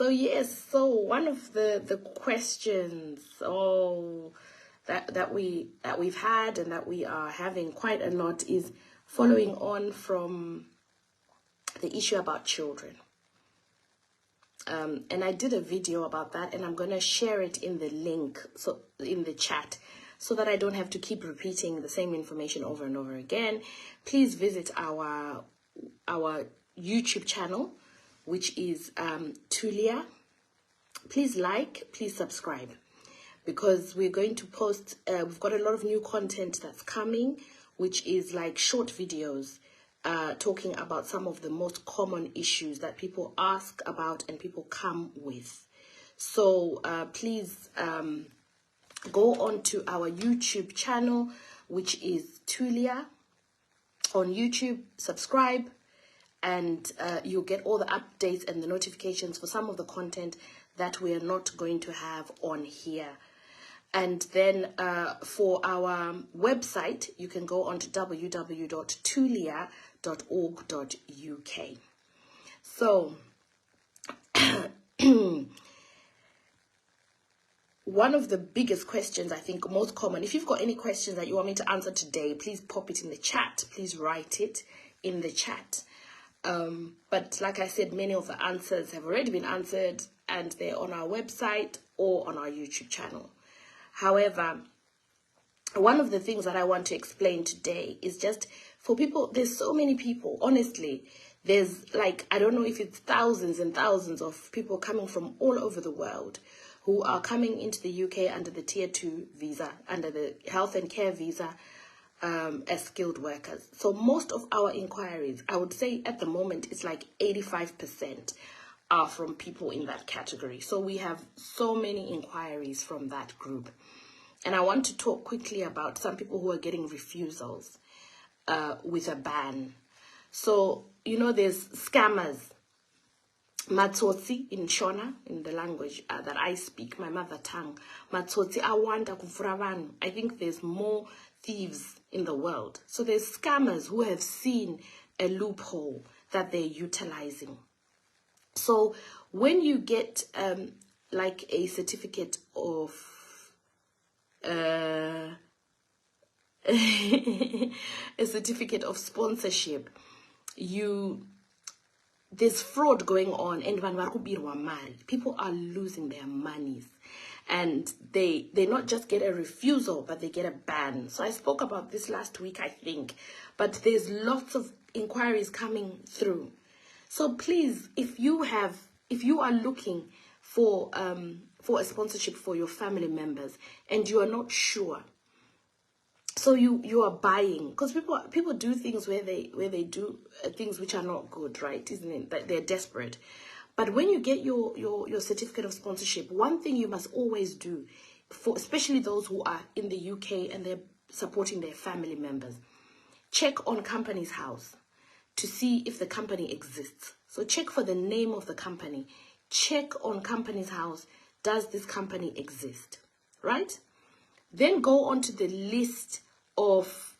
So yes, so one of the questions that we've had and that we are having quite a lot is following on from the issue about children. And I did a video about that, and I'm going to share it in the link, so in the chat, so that I don't have to keep repeating the same information over and over again. Please visit our YouTube channel, which is Tulia. Please like, please subscribe, because we're going to post, we've got a lot of new content that's coming, which is like short videos talking about some of the most common issues that people ask about and people come with. So please go on to our YouTube channel, which is Tulia on YouTube. Subscribe, and you'll get all the updates and the notifications for some of the content that we are not going to have on here. And then for our website, you can go on to www.tulia.org.uk. So one of the biggest questions, I think most common, if you've got any questions that you want me to answer today, please pop it in the chat. Please write it in the chat. But like I said, many of the answers have already been answered, and they're on our website or on our YouTube channel. However, one of the things that I want to explain today is just for people, there's so many people, honestly, there's like, I don't know if it's thousands and thousands of people coming from all over the world who are coming into the UK under the Tier 2 visa, under the health and care visa, as skilled workers. So most of our inquiries, I would say at the moment, it's like 85% are from people in that category. So we have so many inquiries from that group. And I want to talk quickly about some people who are getting refusals with a ban. So, you know, there's scammers. Matsotsi in Shona, in the language that I speak, my mother tongue. Matsotsi awanda kufuravan. I think there's more thieves in the world. So there's scammers who have seen a loophole that they're utilizing. So when you get like a certificate of a certificate of sponsorship, there's fraud going on, and people are losing their monies, and they not just get a refusal, but they get a ban. So I spoke about this last week, I think, but there's lots of inquiries coming through. So please, if you are looking for a sponsorship for your family members and you are not sure, so you are buying, because people do things where they do things which are not good, right? Isn't it? That they're desperate. But when you get your certificate of sponsorship, one thing you must always do, for especially those who are in the UK and they're supporting their family members, check on Companies House to see if the company exists. So check for the name of the company. Check on Companies House, does this company exist, right? Then go on to the list of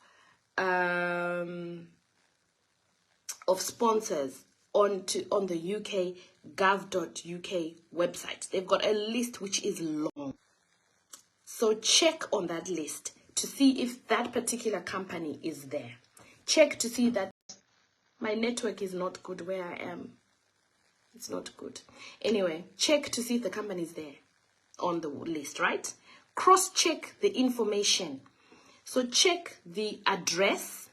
sponsors on the UK gov.uk website. They've got a list which is long. So check on that list to see if that particular company is there. Check to see that my network is not good where I am. It's not good. Anyway, check to see if the company is there on the list, right? Cross-check the information. So check the address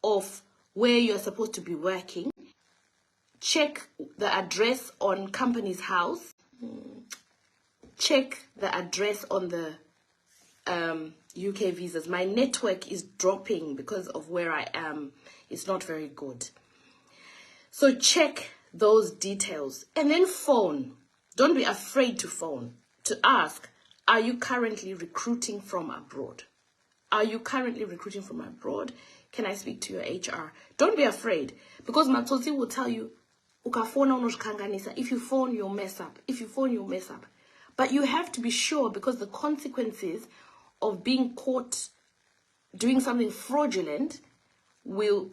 of where you're supposed to be working. Check the address on Companies House. Check the address on the UK visas. My network is dropping because of where I am. It's not very good. So check those details and then phone. Don't be afraid to phone to ask, are you currently recruiting from abroad? Are you currently recruiting from abroad? Can I speak to your HR? Don't be afraid, because Matsotsi will tell you, if you phone, you'll mess up. If you phone, you'll mess up. But you have to be sure, because the consequences of being caught doing something fraudulent will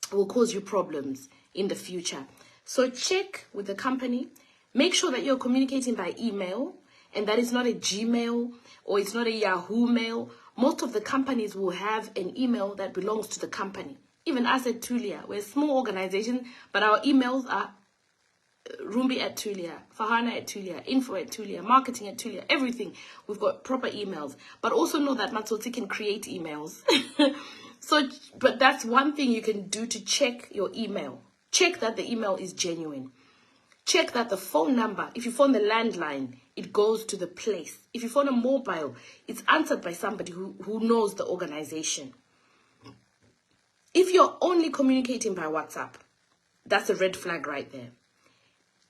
cause you problems in the future. So check with the company. Make sure that you're communicating by email and that it's not a Gmail or it's not a Yahoo mail. Most of the companies will have an email that belongs to the company. Even us at Tulia, we're a small organization, but our emails are Rumbi at Tulia, Fahana at Tulia, Info at Tulia, Marketing at Tulia, everything. We've got proper emails. But also know that Matsoti can create emails. But that's one thing you can do to check your email. Check that the email is genuine. Check that the phone number, if you phone the landline, it goes to the place. If you phone a mobile, it's answered by somebody who knows the organization. If you're only communicating by WhatsApp, that's a red flag right there.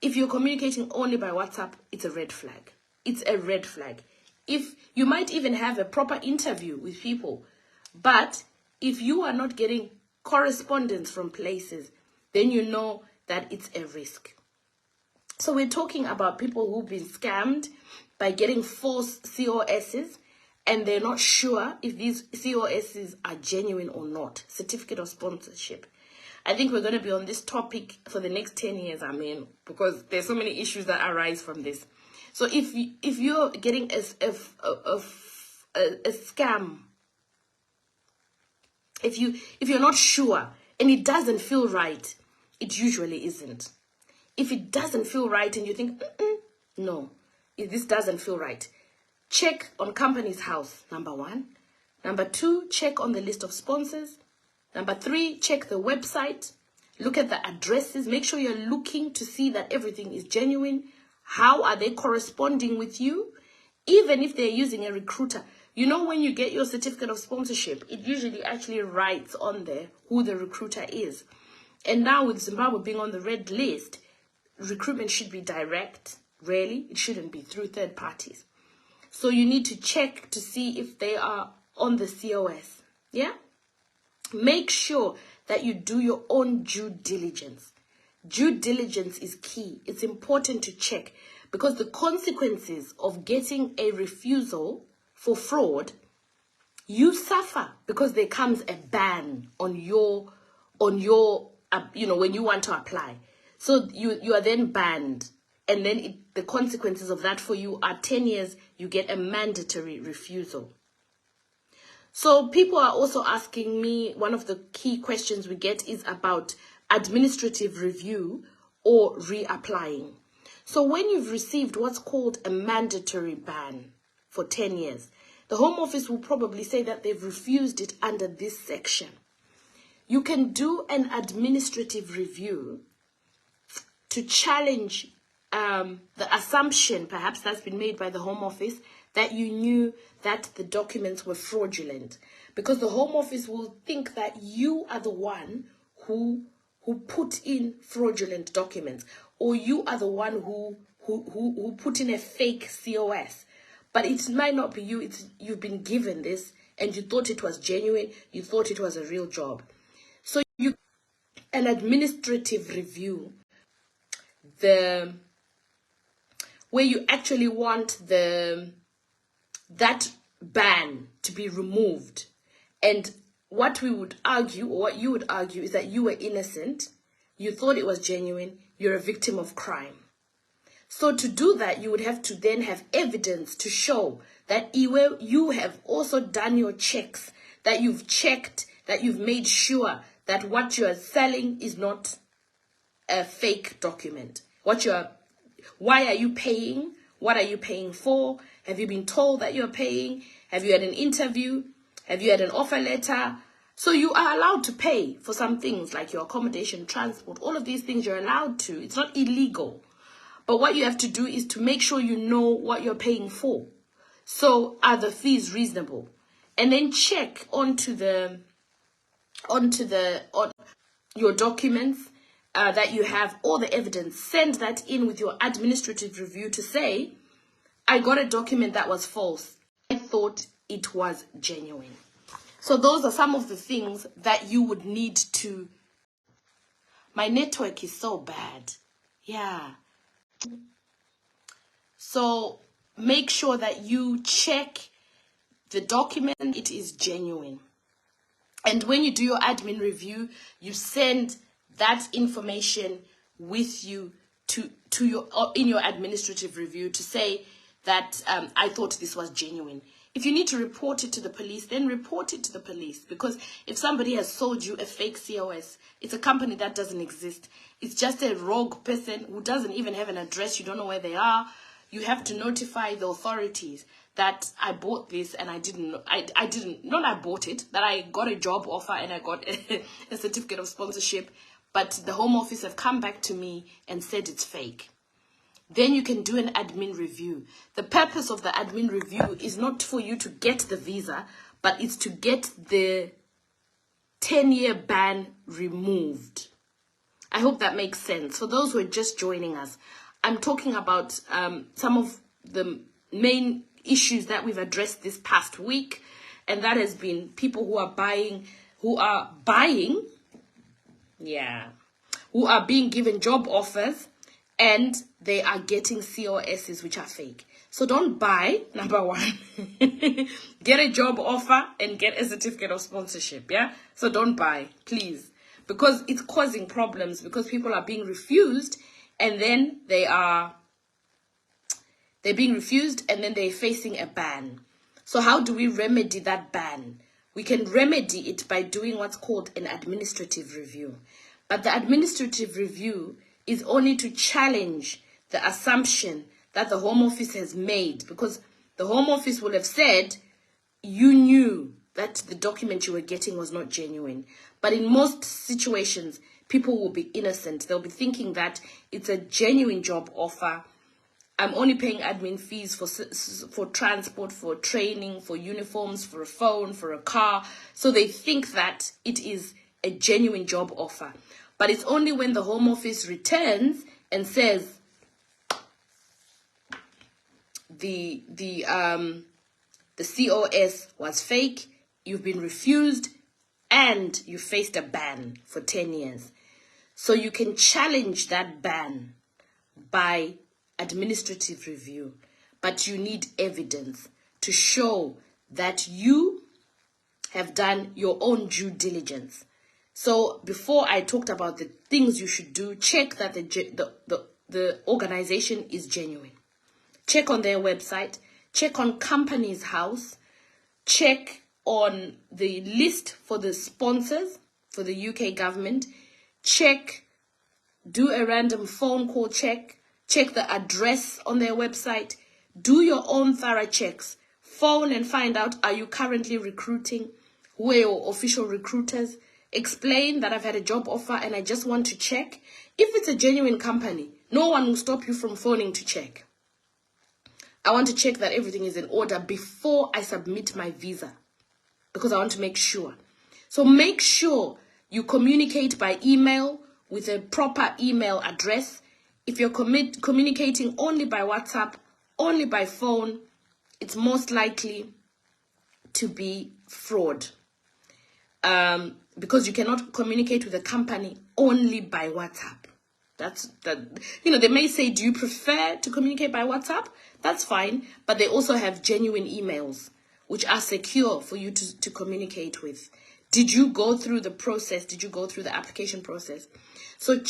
If you're communicating only by WhatsApp, it's a red flag. It's a red flag. If you might even have a proper interview with people, but if you are not getting correspondence from places, then you know that it's a risk. So we're talking about people who've been scammed by getting false COSs, and they're not sure if these COSs are genuine or not, certificate of sponsorship. I think we're going to be on this topic for the next 10 years, because there's so many issues that arise from this. So if you're getting a scam, if you're not sure and it doesn't feel right, it usually isn't. If it doesn't feel right and you think, no, this doesn't feel right, check on Companies House, number 1. Number 2, check on the list of sponsors. Number 3, check the website. Look at the addresses. Make sure you're looking to see that everything is genuine. How are they corresponding with you? Even if they're using a recruiter. You know, when you get your certificate of sponsorship, it usually actually writes on there who the recruiter is. And now with Zimbabwe being on the red list, recruitment should be direct. Really, it shouldn't be through third parties. So you need to check to see if they are on the COS. Yeah? Make sure that you do your own due diligence. Due diligence is key. It's important to check because the consequences of getting a refusal for fraud, you suffer because there comes a ban on your when you want to apply. So you are then banned, and then the consequences of that for you are 10 years, you get a mandatory refusal. So people are also asking me, one of the key questions we get is about administrative review or reapplying. So when you've received what's called a mandatory ban for 10 years, the Home Office will probably say that they've refused it under this section. You can do an administrative review to challenge the assumption, perhaps that's been made by the Home Office, that you knew that the documents were fraudulent. Because the Home Office will think that you are the one who put in fraudulent documents, or you are the one who put in a fake COS. But it might not be you. You've been given this and you thought it was genuine. You thought it was a real job. So an administrative review, where you actually want that ban to be removed. And what we would argue, or what you would argue, is that you were innocent, you thought it was genuine, you're a victim of crime. So to do that, you would have to then have evidence to show that you have also done your checks, that you've checked, that you've made sure that what you are selling is not a fake document. Why are you paying? What are you paying for? Have you been told that you're paying? Have you had an interview? Have you had an offer letter? So you are allowed to pay for some things like your accommodation, transport, all of these things you're allowed to. It's not illegal. But what you have to do is to make sure you know what you're paying for. So are the fees reasonable? And then check onto your documents that you have, all the evidence. Send that in with your administrative review to say, I got a document that was false. I thought it was genuine. So those are some of the things that you would need to. My network is so bad. Yeah. So make sure that you check the document, it is genuine. And when you do your admin review, you send that information with you to your in your administrative review to say that I thought this was genuine. If you need to report it to the police, then report it to the police. Because if somebody has sold you a fake COS, it's a company that doesn't exist. It's just a rogue person who doesn't even have an address. You don't know where they are. You have to notify the authorities that I bought this and I bought it, that I got a job offer and I got a certificate of sponsorship, but the Home Office have come back to me and said it's fake. Then you can do an admin review. The purpose of the admin review is not for you to get the visa, but it's to get the 10-year ban removed. I hope that makes sense. For those who are just joining us, I'm talking about some of the main issues that we've addressed this past week, and that has been people who are being given job offers and they are getting COSs which are fake. So don't buy, number one. Get a job offer and get a certificate of sponsorship, yeah? So don't buy, please. Because it's causing problems, because people are being refused and then they're being refused and then they're facing a ban. So how do we remedy that ban? We can remedy it by doing what's called an administrative review. But the administrative review is only to challenge the assumption that the Home Office has made, because the Home Office will have said you knew that the document you were getting was not genuine. But in most situations, people will be innocent. They'll be thinking that it's a genuine job offer. I'm only paying admin fees for transport, for training, for uniforms, for a phone, for a car. So they think that it is a genuine job offer. But it's only when the Home Office returns and says the COS was fake, you've been refused, and you faced a ban for 10 years. So you can challenge that ban by administrative review, but you need evidence to show that you have done your own due diligence. So before I talked about the things you should do, check that the organization is genuine. Check on their website, check on Companies House, check on the list for the sponsors for the UK government, do a random phone call check the address on their website, do your own thorough checks, phone and find out, are you currently recruiting? Who are your official recruiters? Explain that I've had a job offer and I just want to check. If it's a genuine company, no one will stop you from phoning to check. I want to check that everything is in order before I submit my visa, because I want to make sure. So make sure you communicate by email with a proper email address. If you're communicating only by WhatsApp, only by phone, it's most likely to be fraud. Because you cannot communicate with a company only by WhatsApp. They may say, do you prefer to communicate by WhatsApp? That's fine. But they also have genuine emails, which are secure for you to communicate with. Did you go through the process? Did you go through the application process? So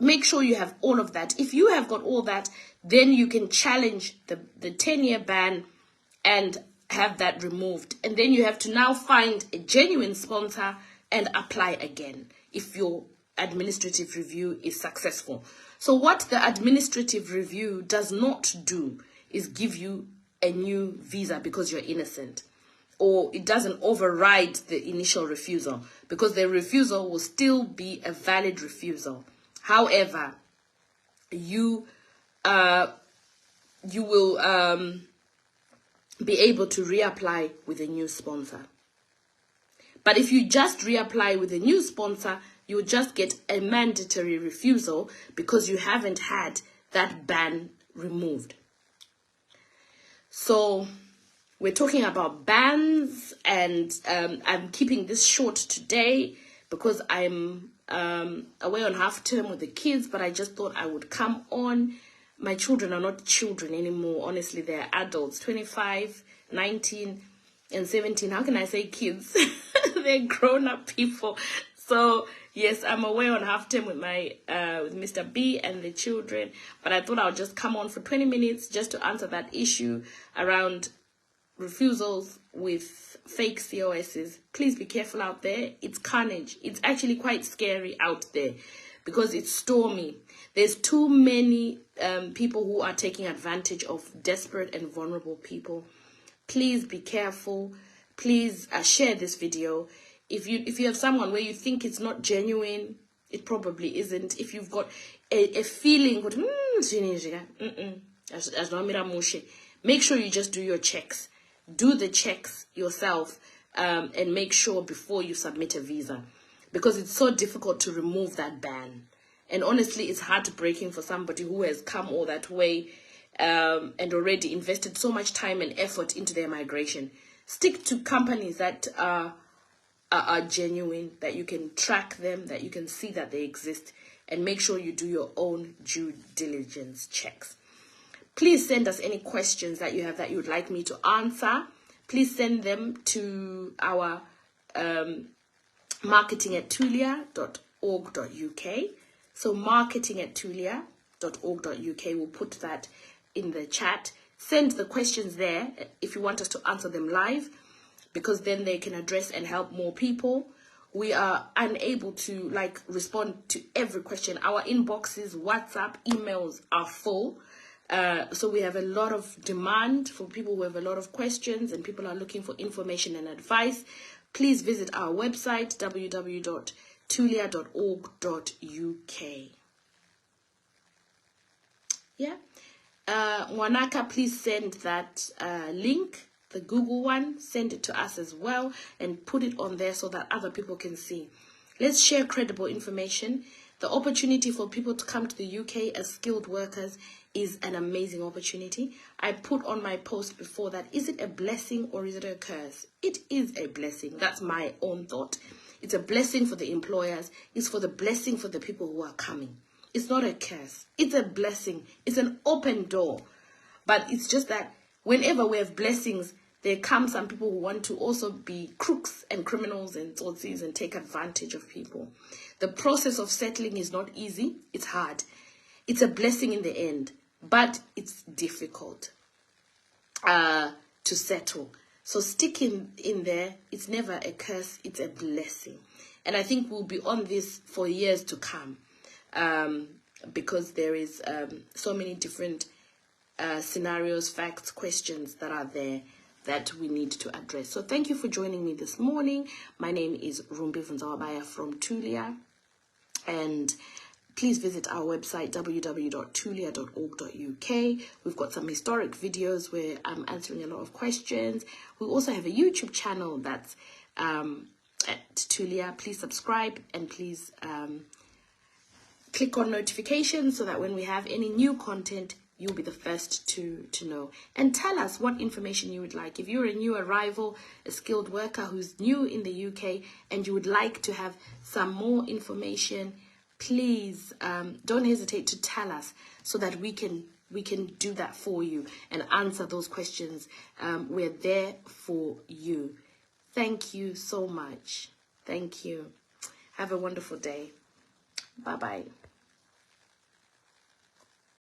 make sure you have all of that. If you have got all that, then you can challenge the 10-year ban and have that removed. And then you have to now find a genuine sponsor and apply again if your administrative review is successful. So what the administrative review does not do is give you a new visa because you're innocent, or it doesn't override the initial refusal, because the refusal will still be a valid refusal. However, you will be able to reapply with a new sponsor. But if you just reapply with a new sponsor, you'll just get a mandatory refusal because you haven't had that ban removed. So we're talking about bans, and I'm keeping this short today because I'm away on half term with the kids, but I just thought I would come on. My children are not children anymore. Honestly, they're adults, 25, 19, and 17. How can I say kids? They're grown-up people. So yes, I'm away on half term with my with Mr. B and the children, but I thought I'll just come on for 20 minutes just to answer that issue around refusals with fake COSs. Please be careful out there. It's carnage. It's actually quite scary out there because it's stormy. There's too many people who are taking advantage of desperate and vulnerable people. Please be careful. Please share this video. If you have someone where you think it's not genuine, it probably isn't. If you've got a feeling, make sure you just do your checks. Do the checks yourself and make sure before you submit a visa, because it's so difficult to remove that ban. And honestly, it's heartbreaking for somebody who has come all that way and already invested so much time and effort into their migration. Stick to companies that are genuine, that you can track them, that you can see that they exist, and make sure you do your own due diligence checks. Please send us any questions that you have that you would like me to answer. Please send them to our marketing@tulia.org.uk. So marketing@tulia.org.uk. We'll put that in the chat. Send the questions there if you want us to answer them live, because then they can address and help more people. We are unable to respond to every question. Our inboxes, WhatsApp, emails are full. So we have a lot of demand for people who have a lot of questions, and people are looking for information and advice. Please visit our website, www.tulia.org.uk. Yeah. Wanaka, please send that link, the Google one, send it to us as well and put it on there so that other people can see. Let's share credible information. The opportunity for people to come to the UK as skilled workers is an amazing opportunity. I put on my post before that, is it a blessing or is it a curse? It is a blessing. That's my own thought. It's a blessing for the employers. It's for the blessing for the people who are coming. It's not a curse. It's a blessing. It's an open door. But it's just that whenever we have blessings, there come some people who want to also be crooks and criminals and tsotsis and take advantage of people. The process of settling is not easy. It's hard. It's a blessing in the end, but it's difficult to settle. So stick in there. It's never a curse. It's a blessing. And I think we'll be on this for years to come because there is so many different scenarios, facts, questions that are there that we need to address. So thank you for joining me this morning. My name is Rumbi Vunzawabaya from Tulia, and please visit our website, www.tulia.org.uk. We've got some historic videos where I'm answering a lot of questions. We also have a YouTube channel that's at Tulia. Please subscribe and please click on notifications so that when we have any new content, you'll be the first to know. And tell us what information you would like. If you're a new arrival, a skilled worker who's new in the UK, and you would like to have some more information, please don't hesitate to tell us so that we can do that for you and answer those questions. We're there for you. Thank you so much. Thank you. Have a wonderful day. Bye-bye.